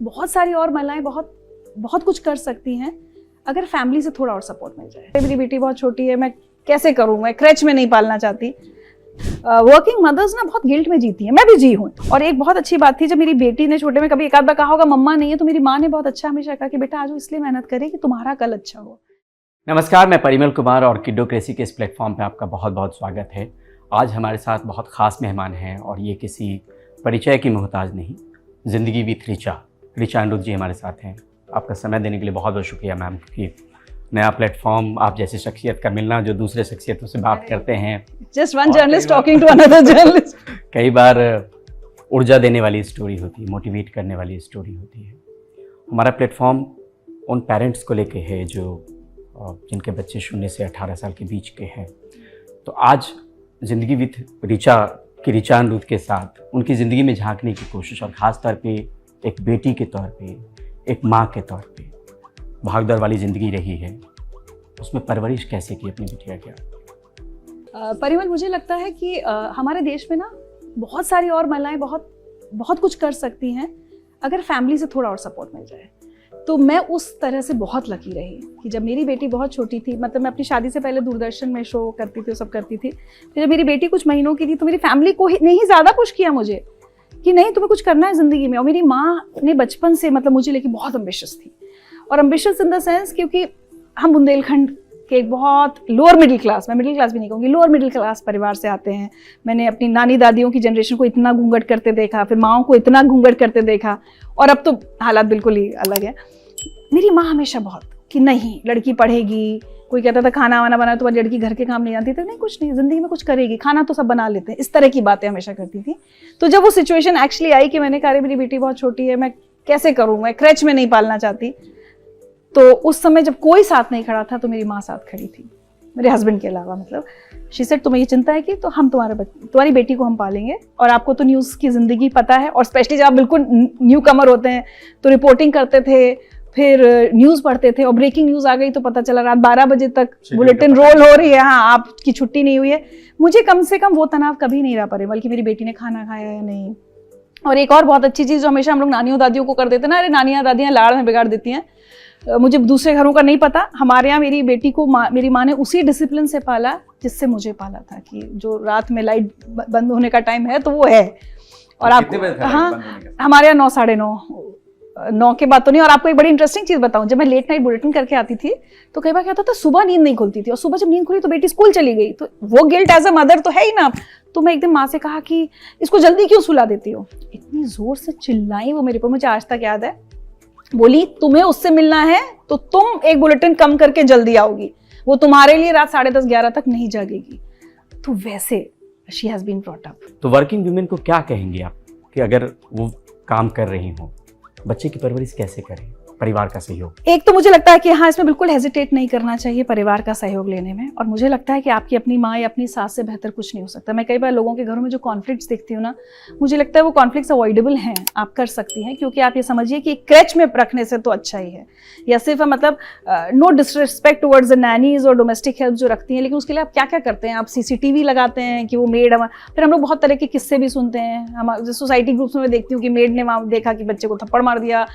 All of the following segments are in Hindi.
बहुत सारी और महिलाएं बहुत बहुत कुछ कर सकती हैं अगर फैमिली से थोड़ा और सपोर्ट मिल जाए। मेरी बेटी बहुत छोटी है, मैं कैसे करूं, मैं क्रच में नहीं पालना चाहती। वर्किंग मदर्स ना बहुत गिल्ट में जीती हैं, मैं भी जी हूँ। और एक बहुत अच्छी बात थी, जब मेरी बेटी ने छोटे में कभी एक आध बार कहा होगा मम्मा नहीं है, तो मेरी माँ ने बहुत अच्छा हमेशा कहा कि बेटा आज वो इसलिए मेहनत करे कि तुम्हारा कल अच्छा हो। नमस्कार, मैं परिमल कुमार और किडोक्रेसी के इस प्लेटफॉर्म पे आपका बहुत बहुत स्वागत है। आज हमारे साथ बहुत ख़ास मेहमान हैं और ये किसी परिचय की मोहताज नहीं, ज़िंदगी विथ ऋचा अनिरुद्ध जी हमारे साथ हैं। आपका समय देने के लिए बहुत बहुत शुक्रिया मैम, क्योंकि नया प्लेटफॉर्म, आप जैसी शख्सियत का मिलना जो दूसरे शख्सियतों से बात करते हैं, just one journalist talking to another journalist. कई बार ऊर्जा देने वाली स्टोरी होती है, मोटिवेट करने वाली स्टोरी होती है। हमारा प्लेटफॉर्म उन पेरेंट्स को लेके है जो जिनके बच्चे 0 से 18 साल के बीच के हैं। तो आज ज़िंदगी विथ ऋचा अनिरुद्ध के साथ उनकी ज़िंदगी में झांकने की कोशिश, और ख़ास तौर पे एक बेटी के तौर पे, एक माँ के तौर पे भागदौड़ वाली ज़िंदगी रही है, उसमें परवरिश कैसे की अपनी बिटिया की? परिमल, मुझे लगता है कि हमारे देश में ना बहुत सारी और महिलाएं बहुत कुछ कर सकती हैं अगर फैमिली से थोड़ा और सपोर्ट मिल जाए। तो मैं उस तरह से बहुत लकी रही कि जब मेरी बेटी बहुत छोटी थी, मतलब मैं अपनी शादी से पहले दूरदर्शन में शो करती थी, सब करती थी। फिर जब मेरी बेटी कुछ महीनों की थी तो मेरी फैमिली को ने ही ज़्यादा पुश किया मुझे कि नहीं, तुम्हें कुछ करना है ज़िंदगी में। और मेरी माँ ने बचपन से मतलब मुझे लेके बहुत एम्बिशियस थी, और एम्बिशियस इन द सेंस क्योंकि हम बुंदेलखंड के एक बहुत लोअर मिडिल क्लास, मैं मिडिल क्लास भी नहीं कहूँगी, लोअर मिडिल क्लास परिवार से आते हैं। मैंने अपनी नानी दादियों की जनरेशन को इतना घूंघट करते देखा, फिर माँओं को इतना घूंघट करते देखा, और अब तो हालात बिल्कुल ही अलग है। मेरी माँ हमेशा बहुत कि नहीं, लड़की पढ़ेगी। कोई कहता था खाना वाना बना तो लड़की घर के काम नहीं जानती थी, नहीं कुछ नहीं, जिंदगी में कुछ करेगी, खाना तो सब बना लेते हैं, इस तरह की बातें हमेशा करती थी। तो जब वो सिचुएशन एक्चुअली आई कि मैंने कहा मेरी बेटी बहुत छोटी है, मैं कैसे करूँ, मैं क्रच में नहीं पालना चाहती, तो उस समय जब कोई साथ नहीं खड़ा था तो मेरी माँ साथ खड़ी थी, मेरे हस्बैंड के अलावा। मतलब शी सेड तुम्हें ये चिंता है कि तो हम तुम्हारी बेटी को हम पालेंगे, और आपको तो न्यूज़ की ज़िंदगी पता है, और स्पेशली जब आप बिल्कुल न्यू कमर होते हैं तो रिपोर्टिंग करते थे, फिर न्यूज़ पढ़ते थे, और ब्रेकिंग न्यूज़ आ गई तो पता चला रात 12 बजे तक बुलेटिन रोल हो रही है, हाँ आपकी छुट्टी नहीं हुई है। मुझे कम से कम वो तनाव कभी नहीं रहा पड़े, बल्कि मेरी बेटी ने खाना खाया या नहीं। और एक और बहुत अच्छी चीज़ जो हमेशा हम लोग नानियों दादियों को कर देते ना, अरे नानियाँ दादियाँ लाड़ में बिगाड़ देती हैं, मुझे दूसरे घरों का नहीं पता। हमारे यहाँ मेरी बेटी को मेरी माँ ने उसी डिसिप्लिन से पाला जिससे मुझे पाला था, कि जो रात में लाइट बंद होने का टाइम है तो वो है। और आप, हाँ, हमारे यहाँ 9, साढ़े 9 के बाद तो नहीं। और आपको एक बड़ी इंटरेस्टिंग चीज़ बताऊं, जब मैं लेट नाइट बुलेटिन करके आती थी तो कई बार क्या होता था, सुबह नींद नहीं खुलती थी, और सुबह जब नींद खुली तो बेटी स्कूल चली गई, तो वो गिल्ट एज अ मदर तो है ही ना। तो मैं एक दिन माँ से कहा कि इसको जल्दी क्यों सुला देती हो, इतनी जोर से चिल्लाई वो मेरे पर, मुझे आज तक याद है। बोली तुम्हें उससे मिलना है तो तुम एक बुलेटिन कम करके जल्दी आओगी, वो तुम्हारे लिए रात 10:30 11 तक नहीं जागेगी। तो वैसे she has been brought up. तो वर्किंग वुमेन को क्या कहेंगे आप कि अगर वो काम कर रही हो, बच्चे की परवरिश कैसे करें, परिवार का सहयोग? एक तो मुझे लगता है कि हाँ, इसमें बिल्कुल हेजिटेट नहीं करना चाहिए परिवार का सहयोग लेने में। और मुझे लगता है कि आपकी अपनी माँ या अपनी सास से बेहतर कुछ नहीं हो सकता। मैं कई बार लोगों के घरों में जो कॉन्फ्लिक्ट्स देखती हूँ ना, मुझे लगता है वो कॉन्फ्लिक्ट्स अवॉइडेबल हैं, आप कर सकती हैं। क्योंकि आप ये समझिए कि क्रच में रखने से तो अच्छा ही है, या सिर्फ मतलब no disrespect towards the nannies और डोमेस्टिक हेल्प जो रखती हैं, लेकिन उसके लिए आप क्या क्या करते हैं, आप CCTV लगाते हैं कि वो मेड। फिर हम लोग बहुत तरह के किस्से भी सुनते हैं, हम सोसाइटी ग्रुप्स में देखती हूँ कि मेड ने वहाँ देखा कि बच्चे को थप्पड़ मार दिया।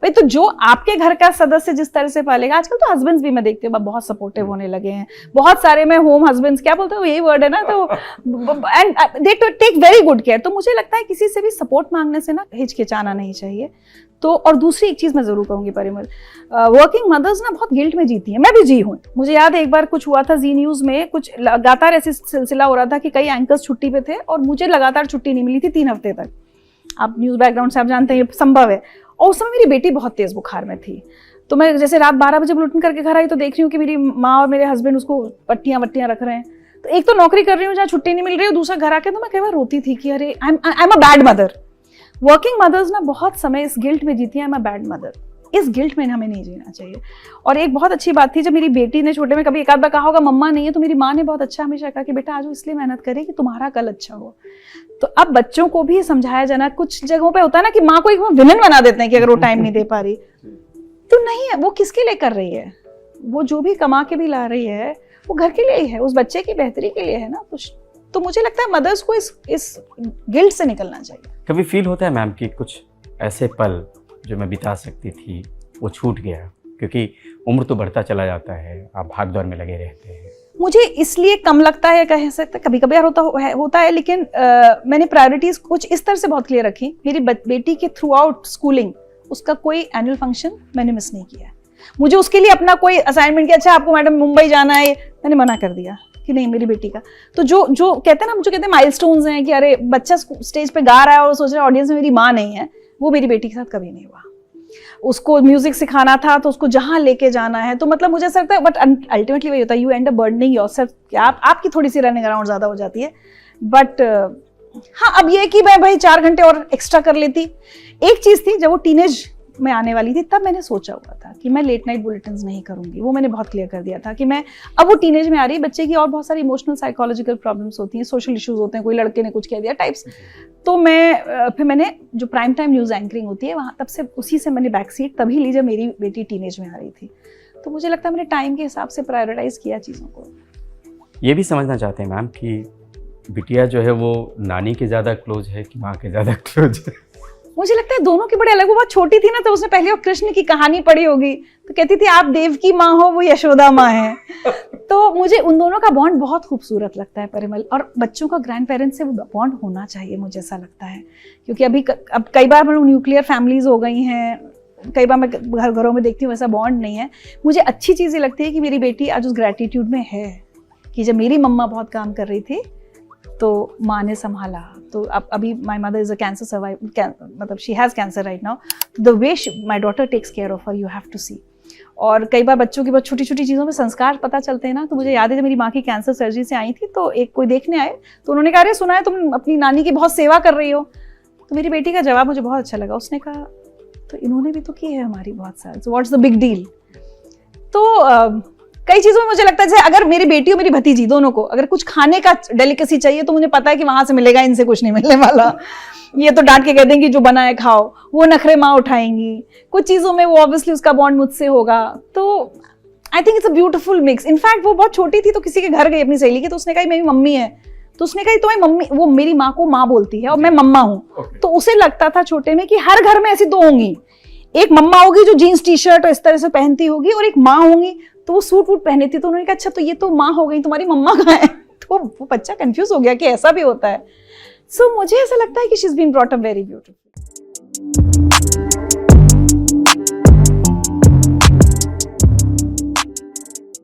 भाई, तो जो आपके घर का सदस्य जिस तरह से पालेगा, आजकल तो हस्बैंड्स भी मैं देखती हूँ बहुत सपोर्टिव होने लगे हैं, बहुत सारे में होम हस्बैंड्स, क्या बोलते हो यही वर्ड है ना, तो and they take very good care. तो मुझे लगता है किसी से भी सपोर्ट मांगने से ना हिचकिचाना नहीं चाहिए। तो और दूसरी एक चीज़ मैं ज़रूर कहूँगी परिमल, वर्किंग मदर्स ना बहुत गिल्ट में जीती हैं, मैं भी जी हूँ। मुझे याद है एक बार कुछ हुआ था जी न्यूज़ में, कुछ लगातार ऐसे सिलसिला हो रहा था कि कई एंकर्स छुट्टी पे थे और मुझे लगातार छुट्टी नहीं मिली थी 3 हफ्ते तक। आप न्यूज़ बैकग्राउंड से आप जानते हैं ये संभव है। और उस समय मेरी बेटी बहुत तेज़ बुखार में थी, तो मैं जैसे रात 12 बजे बुलेटिन करके घर आई तो देख रही हूँ कि मेरी माँ और मेरे हस्बैंड उसको पट्टियाँ रख रहे हैं। तो एक तो नौकरी कर रही हूँ जहाँ छुट्टी नहीं मिल रही है, दूसरा घर आके तो मैं कई बार रोती थी कि अरे I am a bad mother. Working mothers ना बहुत समय इस गिल्ट में जीती हैं, I am a bad mother. इस गिल्ट में हमें नहीं जीना चाहिए। और एक बहुत अच्छी बात थी, जब मेरी बेटी ने छोटे में कभी एक आध बार कहा होगा मम्मा नहीं है, तो मेरी माँ ने बहुत अच्छा हमेशा कहा कि बेटा आज वो इसलिए मेहनत करे कि तुम्हारा कल अच्छा हो। तो अब बच्चों को भी समझाया जाना, कुछ जगहों पे होता है ना कि माँ को एक विलन बना देते हैं कि अगर वो टाइम नहीं दे पा रही तो नहीं है, वो किसके लिए कर रही है, वो जो भी कमा के भी ला रही है वो घर के लिए ही है, उस बच्चे की बेहतरी के लिए है ना। तो मुझे लगता है मदर्स को इस गिल्ट से निकलना चाहिए। कभी फील होता है मैम कि कुछ ऐसे पल जो मैं बिता सकती थी वो छूट गया, क्योंकि उम्र तो बढ़ता चला जाता है, आप भाग दौड़ में लगे रहते हैं। मुझे इसलिए कम लगता है, कह सकते कभी कभी होता है, लेकिन मैंने प्रायोरिटीज कुछ इस तरह से बहुत क्लियर रखी। मेरी बेटी के थ्रू आउट स्कूलिंग उसका कोई एनुअल फंक्शन मैंने मिस नहीं किया। मुझे उसके लिए अपना कोई असाइनमेंट किया, अच्छा आपको मैडम मुंबई जाना है, मैंने मना कर दिया कि नहीं मेरी बेटी का। तो जो कहते हैं ना, मुझे कहते हैं माइलस्टोन्स हैं कि अरे बच्चा स्टेज पे गा रहा है और सोच रहा है ऑडियंस में मेरी माँ नहीं है, वो मेरी बेटी के साथ कभी नहीं हुआ। उसको म्यूजिक सिखाना था तो उसको जहां लेके जाना है, तो मतलब मुझे ऐसा लगता है, बट अल्टीमेटली वही होता है, you and up burdening yourself, कि आपकी थोड़ी सी रनिंग अराउंड ज्यादा हो जाती है। बट हाँ, अब ये कि मैं भाई 4 घंटे और एक्स्ट्रा कर लेती। एक चीज थी, जब वो टीनेज में आने वाली थी तब मैंने सोचा हुआ था कि मैं लेट नाइट बुलेटिन्स नहीं करूंगी, वो मैंने बहुत क्लियर कर दिया था कि मैं, अब वो टीनेज में आ रही, बच्चे की और बहुत सारी इमोशनल साइकोलॉजिकल प्रॉब्लम्स होती हैं, सोशल इश्यूज होते हैं, कोई लड़के ने कुछ कह दिया टाइप्स। तो मैं फिर मैंने जो प्राइम टाइम न्यूज़ एंकरिंग होती है वहाँ, तब से उसी से मैंने बैक सीट तभी ली जब मेरी बेटी टीनेज में आ रही थी। तो मुझे लगता है मैंने टाइम के हिसाब से प्रायोरिटाइज किया चीज़ों को। ये भी समझना चाहते हैं मैम कि बिटिया जो है वो नानी के ज़्यादा क्लोज है कि माँ के ज़्यादा क्लोज है? मुझे लगता है दोनों की बड़े अलग। वो बहुत छोटी थी ना, तो उसने पहले वो कृष्ण की कहानी पढ़ी होगी, तो कहती थी आप देव की माँ हो, वो यशोदा माँ है। तो मुझे उन दोनों का बॉन्ड बहुत खूबसूरत लगता है परिमल, और बच्चों का ग्रैंड पेरेंट्स से वो बॉन्ड होना चाहिए, मुझे ऐसा लगता है। क्योंकि अब कई बार मतलब न्यूक्लियर फैमिलीज हो गई हैं, कई बार मैं घरों में देखती हूँ वैसा बॉन्ड नहीं है। मुझे अच्छी चीज़ ये लगती है कि मेरी बेटी आज उस ग्रैटिट्यूड में है कि जब मेरी मम्मा बहुत काम कर रही थी तो माँ ने संभाला। तो अब अभी my mother is a cancer survive, मतलब she has cancer right now, the way my daughter takes care of her, you have to see. और कई बार बच्चों की बहुत छोटी छोटी चीज़ों में संस्कार पता चलते हैं ना। तो मुझे याद है जब मेरी माँ की कैंसर सर्जरी से आई थी, तो एक कोई देखने आए, तो उन्होंने कहा अरे सुना है तुम अपनी नानी की बहुत सेवा कर रही हो। तो मेरी बेटी का जवाब मुझे बहुत अच्छा लगा, उसने कहा तो इन्होंने भी तो की है हमारी बहुत साल, so what's the big deal. तो कई चीज़ों में मुझे लगता है जैसे अगर मेरी बेटी और मेरी भतीजी दोनों को अगर कुछ खाने का डेलिकेसी चाहिए तो मुझे पता है कि वहां से मिलेगा, इनसे कुछ नहीं मिलने वाला। ये तो डांट के कह देंगे जो बनाए खाओ, वो नखरे माँ उठाएंगी। कुछ चीज़ों में वो ऑब्वियसली उसका बॉन्ड मुझसे होगा। तो I think it's a beautiful mix. In fact वो बहुत छोटी थी तो किसी के घर गई अपनी सहेली के, तो उसने कहा मेरी मम्मी है, तो उसने कहा तुम्हारी मम्मी, वो मेरी माँ को माँ बोलती है और मैं मम्मा हूँ। तो उसे लगता था छोटे में कि हर घर में ऐसी दो होंगी, एक मम्मा होगी जो जीन्स टी शर्ट और इस तरह से पहनती होगी, और एक माँ होंगी तो वो सूट वूट पहनी थी। तो उन्होंने कहा अच्छा तो ये तो माँ हो गई, तुम्हारी मम्मा कहाँ है? तो वो बच्चा कंफ्यूज हो गया कि ऐसा भी होता है। सो मुझे ऐसा लगता है कि she is been brought up very beautiful.